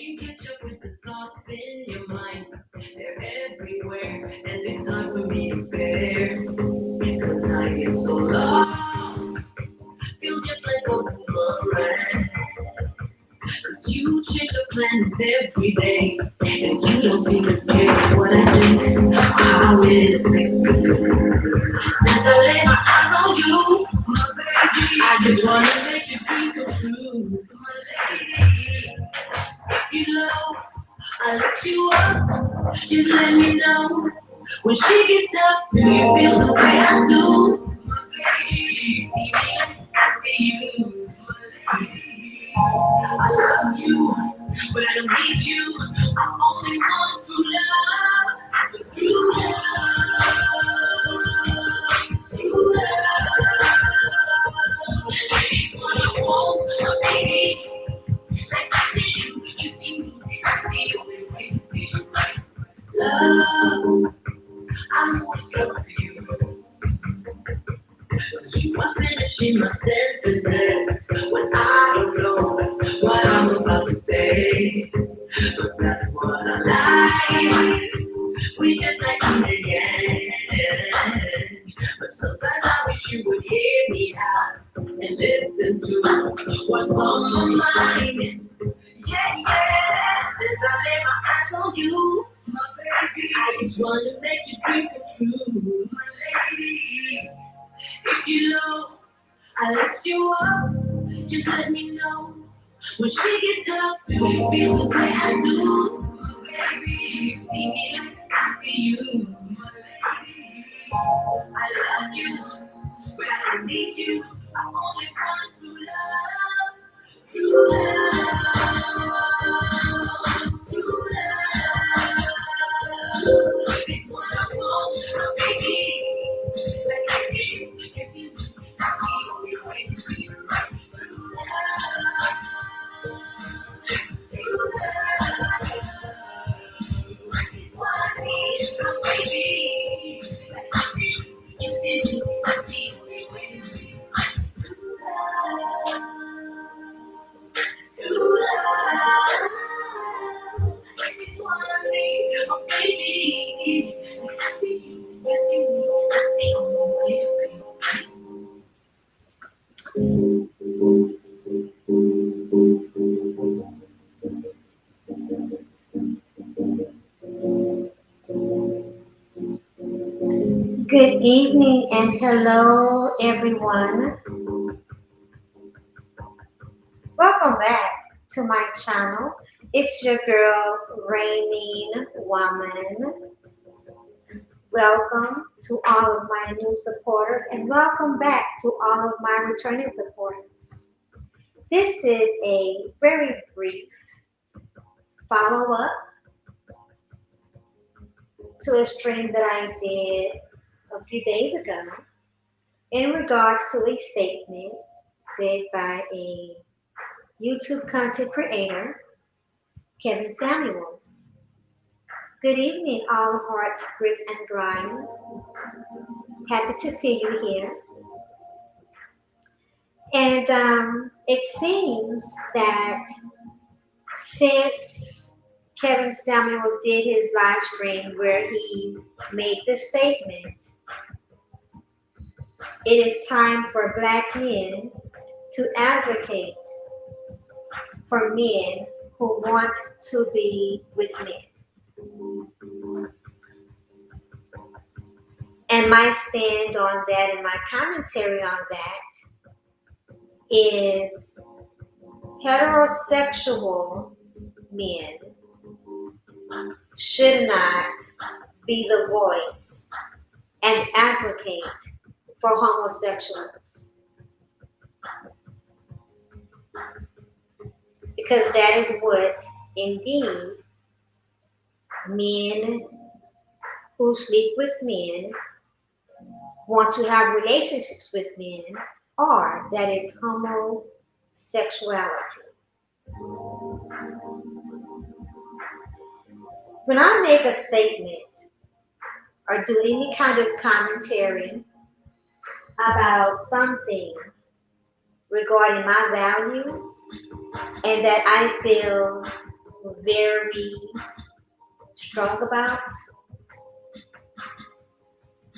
can catch up with the thoughts in your mind. They're everywhere, and it's hard for me to bear. Cause I get so lost, feel just like a boomerang. Cause you change your plans every day, and you don't seem to care what I do, how it affects me too. Since I lay my eyes on you, my baby, I just wanna make your dreams come true. My lady, if you know I lift you up, just let me know. When she gets up, do you feel the way I do? My baby, do you see me like I see you? My lady, I love you, but I don't need you. I only want true love, true love, true love. It's what I want, my baby. Like I see you, you see me. That's the only way to be right. Love, I'm always love for you. Cause you are finishing my sentences when I don't know what I'm about to say. But that's what I like. We just like to end. But sometimes I wish you would hear me out and listen to what's on my mind. Yeah, yeah. Since I lay my eyes on you, my baby, I just wanna make your dream come true, my lady. If you know I lift you up, just let me know. When she gets up, do you feel the way I do? My baby, you see me like I see you. My lady, I love you, but I don't need you. I only want true love, true love, true love. It's what I want, my baby. Like I see you, you see me. That's the only way to be right. True love, true love. It's what I need, my baby. Like I see you see me. That's the only way to be right. True love, true love. It's what I need, my baby. Like I see you see me. That's the only way to be Good evening and hello everyone. Welcome back to my channel. It's your girl Rainine Woman. Welcome to all of my new supporters and welcome back to all of my returning supporters. This is a very brief follow-up to a stream that I did a few days ago in regards to a statement said by a YouTube content creator, Kevin Samuels. Good evening, all hearts, grits, and grinds. Happy to see you here. And it seems that since Kevin Samuels did his live stream where he made the statement, it is time for black men to advocate for men who want to be with men. And my stand on that and my commentary on that is heterosexual men should not be the voice and advocate for homosexuals because that is what indeed men who sleep with men want to have relationships with men are. That is homosexuality. When I make a statement or do any kind of commentary about something regarding my values and that I feel very strong about.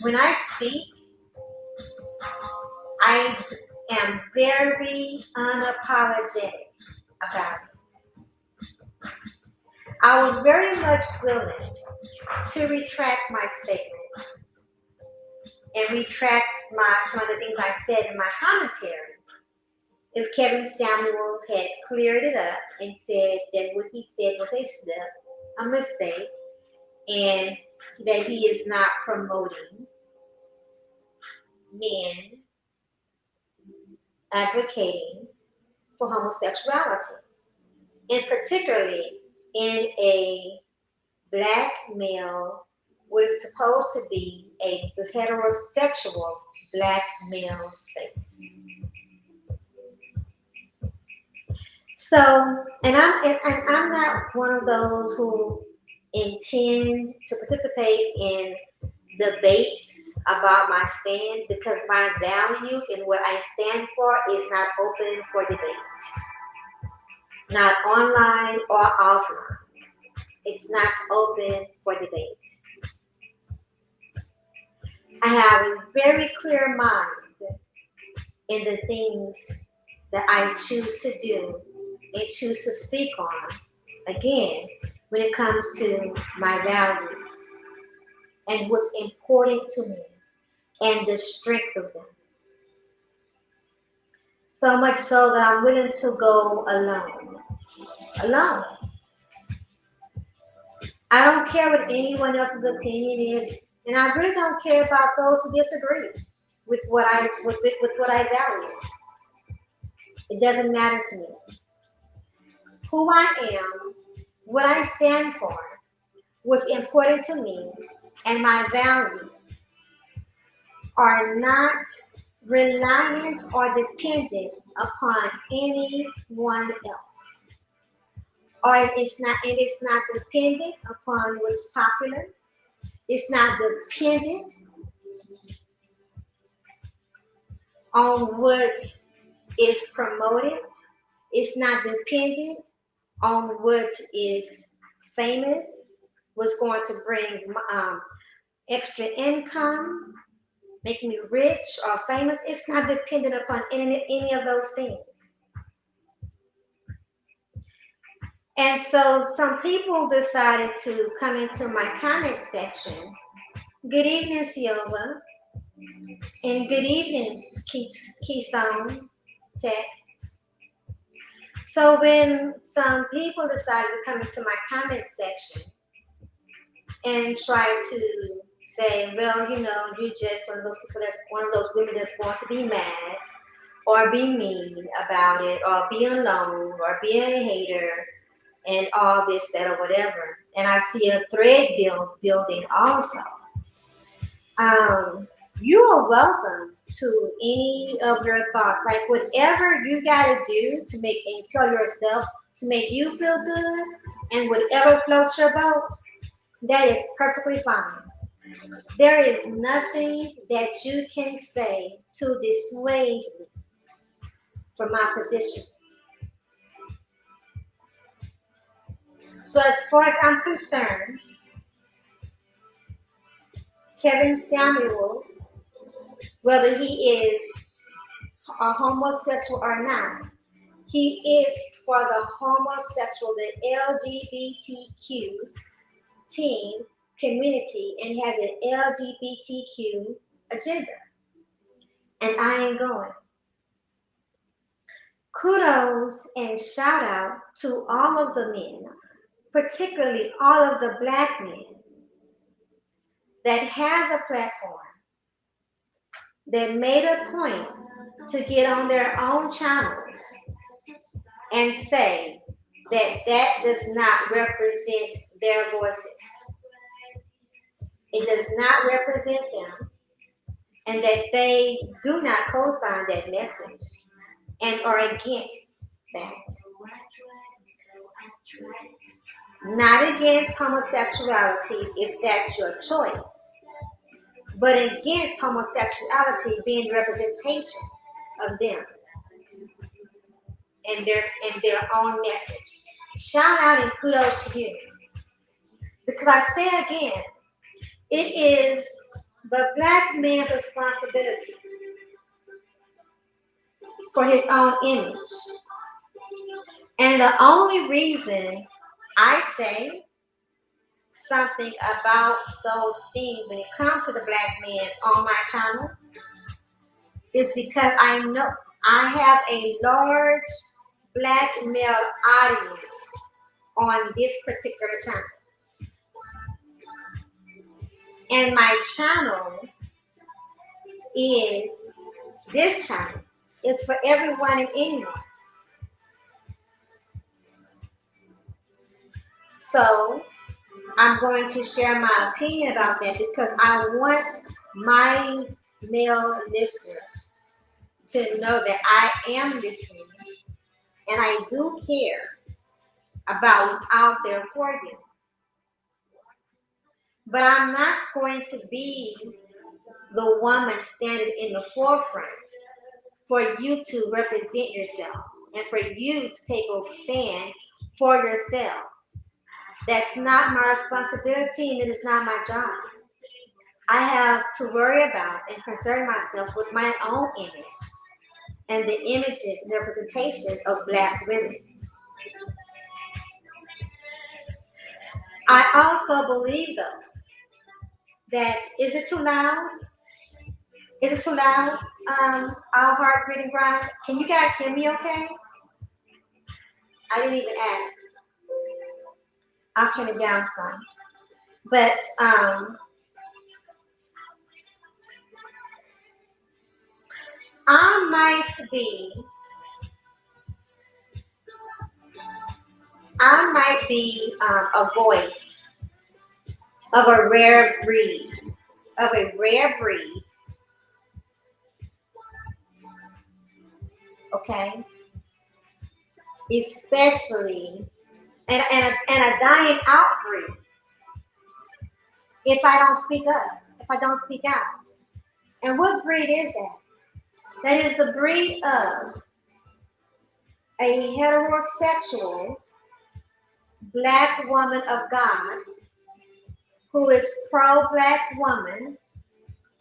When I speak, I am very unapologetic about it. I was very much willing to retract my statement and retract some of the things I said in my commentary if Kevin Samuels had cleared it up and said that what he said was a slip, a mistake, and that he is not promoting men advocating for homosexuality, and particularly in a black male, what is supposed to be a heterosexual black male space. So, and I'm not one of those who intend to participate in debates about my stand because my values and what I stand for is not open for debate, not online or offline. It's not open for debate. I have a very clear mind in the things that I choose to do and choose to speak on. Again, when it comes to my values and what's important to me and the strength of them. So much so that I'm willing to go alone. Alone. I don't care what anyone else's opinion is, and I really don't care about those who disagree with with what I value. It doesn't matter to me. Who I am, what I stand for, what's important to me, and my values are not reliant or dependent upon anyone else. Or it's not dependent upon what's popular. It's not dependent on what is promoted. It's not dependent on what is famous, what's going to bring extra income, make me rich or famous. It's not dependent upon any of those things. And so some people decided to come into my comment section. Good evening, Silva, and good evening, Keystone Tech. So when some people decided to come into my comment section and try to say, well, you're just one of those people that's one of those women that's going to be mad or be mean about it or be alone or be a hater and all this, that, or whatever. And I see a thread building also. You are welcome to any of your thoughts. Like whatever you gotta do to make and tell yourself to make you feel good and whatever floats your boat, that is perfectly fine. There is nothing that you can say to dissuade me from my position. So as far as I'm concerned, Kevin Samuels, whether he is a homosexual or not, he is for the homosexual, the LGBTQ team community and has an LGBTQ agenda. And I ain't going. Kudos and shout out to all of the men, particularly all of the black men that has a platform that made a point to get on their own channels and say that that does not represent their voices. It does not represent them, and that they do not co-sign that message and are against that. Not against homosexuality if that's your choice, but against homosexuality being the representation of them and their own message. Shout out and kudos to you. Because I say again, it is the black man's responsibility for his own image. And the only reason I say something about those things when it comes to the black man on my channel is because I know I have a large black male audience on this particular channel. And my channel is this channel. It's for everyone and anyone. So I'm going to share my opinion about that because I want my male listeners to know that I am listening and I do care about what's out there for you. But I'm not going to be the woman standing in the forefront for you to represent yourselves and for you to take a stand for yourselves. That's not my responsibility and it is not my job. I have to worry about and concern myself with my own image and the images and representation of black women. I also believe though that is it too loud? Is it too loud? Our heart reading grind. Can you guys hear me okay? I didn't even ask. I'll turn it down some. But I might be a voice of a rare breed, of a rare breed, okay? Especially, and a dying out breed if I don't speak up, if I don't speak out. And what breed is that? That is the breed of a heterosexual black woman of God who is pro black woman,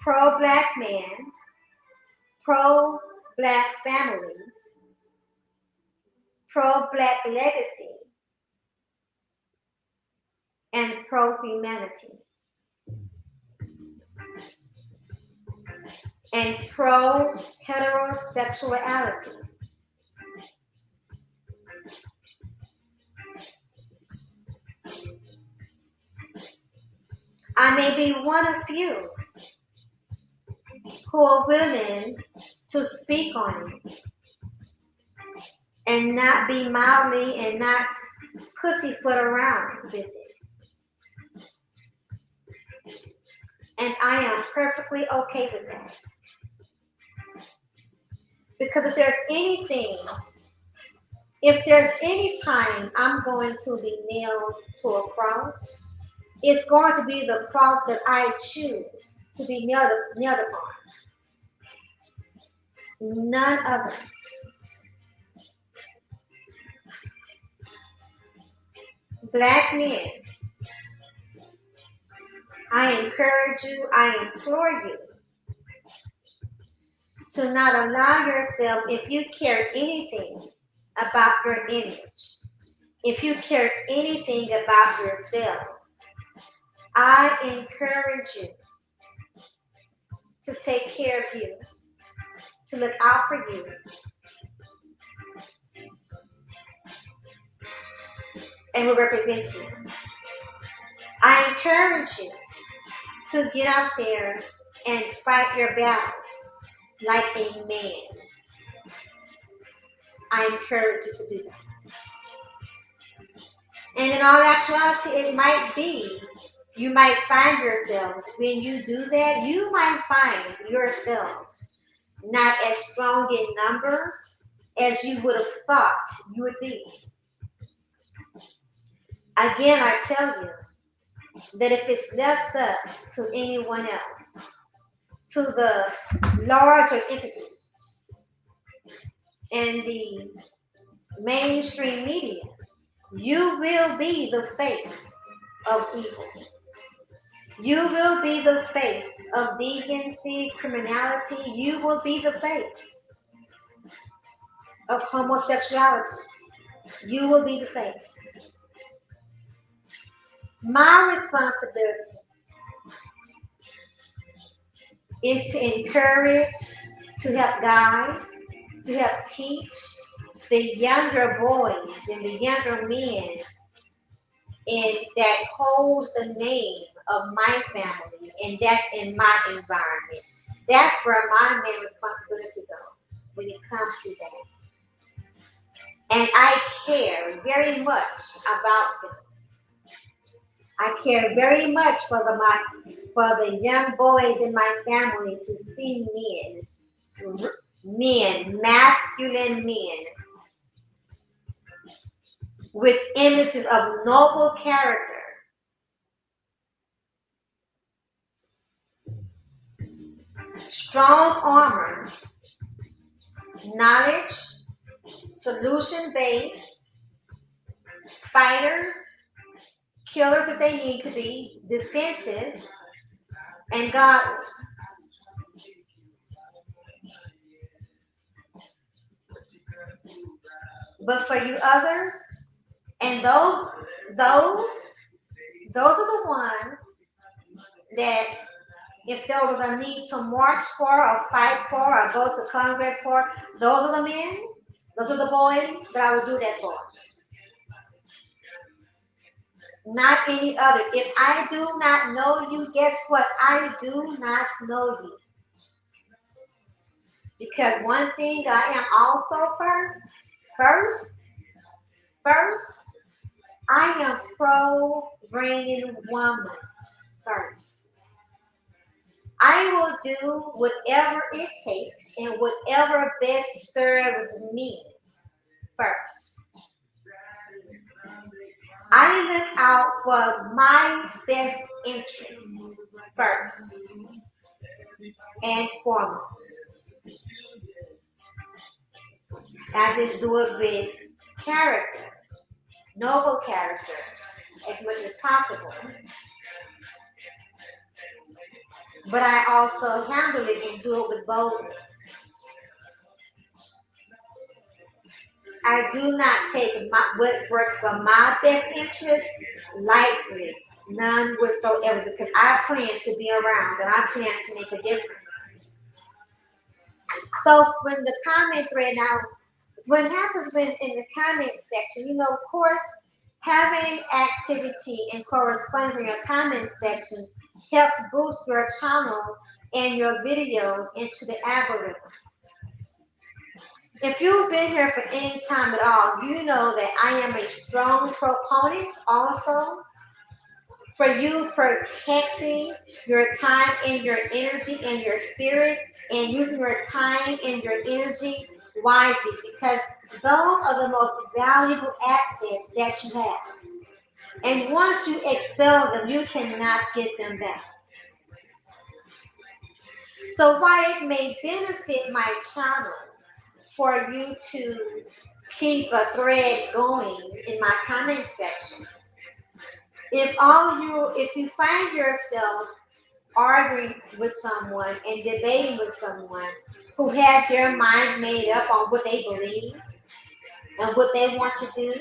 pro black man, pro black families, pro black legacy, and pro humanity, and pro heterosexuality. I may be one of few who are willing to speak on it and not be mildly and not pussyfoot around with it. And I am perfectly okay with that. Because if there's any time I'm going to be nailed to a cross, it's going to be the cross that I choose to be nailed upon. None other. Black men, I encourage you, I implore you to not allow yourself, if you care anything about your image, if you care anything about yourselves, I encourage you to take care of you, to look out for you, and will represent you. I encourage you to get out there and fight your battles like a man. I encourage you to do that. And in all actuality, it might be, you might find yourselves, when you do that, you might find yourselves not as strong in numbers as you would have thought you would be. Again, I tell you that if it's left up to anyone else, to the larger entities and the mainstream media, You will be the face of evil. You will be the face of deviancy, criminality. You will be the face of homosexuality. You will be the face. My responsibility is to encourage, to help guide, to help teach the younger boys and the younger men in that holds the name of my family, and that's in my environment. That's where my main responsibility goes when it comes to that. And I care very much about them. I care very much for the young boys in my family to see men, masculine men with images of noble character, strong armor, knowledge, solution based, fighters, killers if they need to be, defensive, and godly. But for you others, and those, those are the ones that if there was a need to march for or fight for or go to Congress for, those are the men, those are the boys that I would do that for. Not any other. If I do not know you, guess what? I do not know you. Because one thing I am also first, first, I am pro reigning woman first. I will do whatever it takes and whatever best serves me first. I look out for my best interests first and foremost. I just do it with character, noble character, as much as possible. But I also handle it and do it with boldness. I do not take what works for my best interest lightly, none whatsoever, because I plan to be around and I plan to make a difference. So when the comment thread now, what happens when in the comment section, of course, having activity and correspondence in your comment section helps boost your channel and your videos into the algorithm. If you've been here for any time at all, you know that I am a strong proponent also for you protecting your time and your energy and your spirit and using your time and your energy wisely because those are the most valuable assets that you have. And once you expel them, you cannot get them back. So while it may benefit my channel for you to keep a thread going in my comment section, if you find yourself arguing with someone and debating with someone who has their mind made up on what they believe and what they want to do,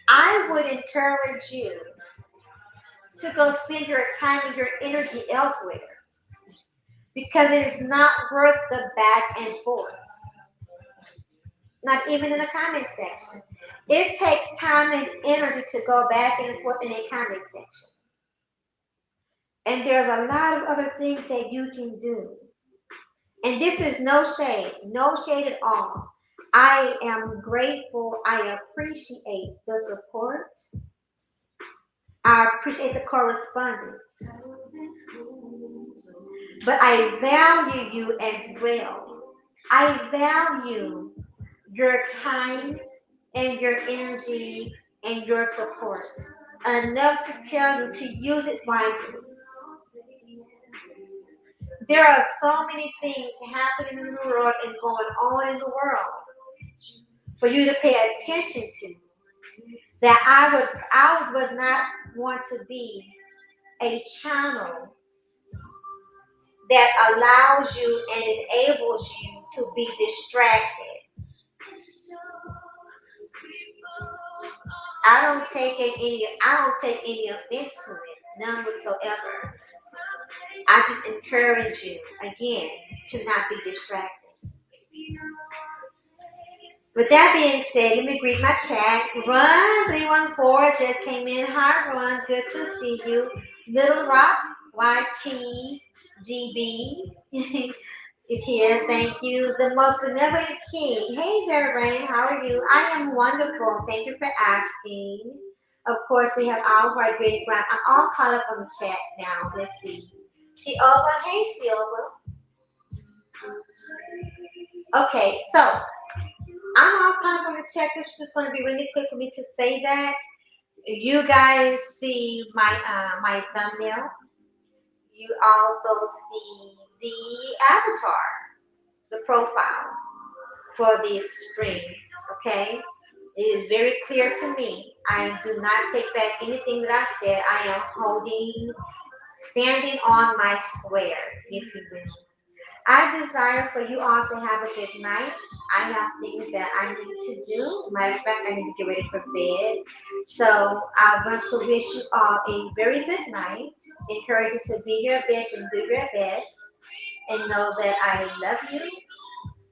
I would encourage you to go spend your time and your energy elsewhere because it is not worth the back and forth, not even in the comment section. It takes time and energy to go back and forth in a comment section. And there's a lot of other things that you can do. And this is no shade at all. I am grateful. I appreciate the support. I appreciate the correspondence. But I value you as well. I value your time and your energy and your support enough to tell you to use it wisely. There are so many things happening in the world and going on in the world. for you to pay attention to. That I would not want to be a channel that allows you and enables you to be distracted. I don't take any offense to it, none whatsoever. I just encourage you again to not be distracted. With that being said, let me greet my chat. Run 314 just came in. Hi, Run. Good to see you. Little Rock YTGB is here. Thank you. The most benevolent king. Hey there, Rain. How are you? I am wonderful. Thank you for asking. Of course, we have all of our great grand. I'm all caught up on the chat now. Let's see. Silva. Hey, Silva. Okay, so I'm all caught up on the chat. This is just going to be really quick for me to say that. You guys see my thumbnail. You also see the avatar, the profile for this stream. Okay, it is very clear to me. I do not take back anything that I said. I am standing on my square, if you will. I desire for you all to have a good night. I have things that I need to do. Matter of fact, I need to get ready for bed. So I want to wish you all a very good night. Encourage you to be your best and do your best. And know that I love you.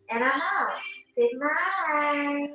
And I'm out. Good night.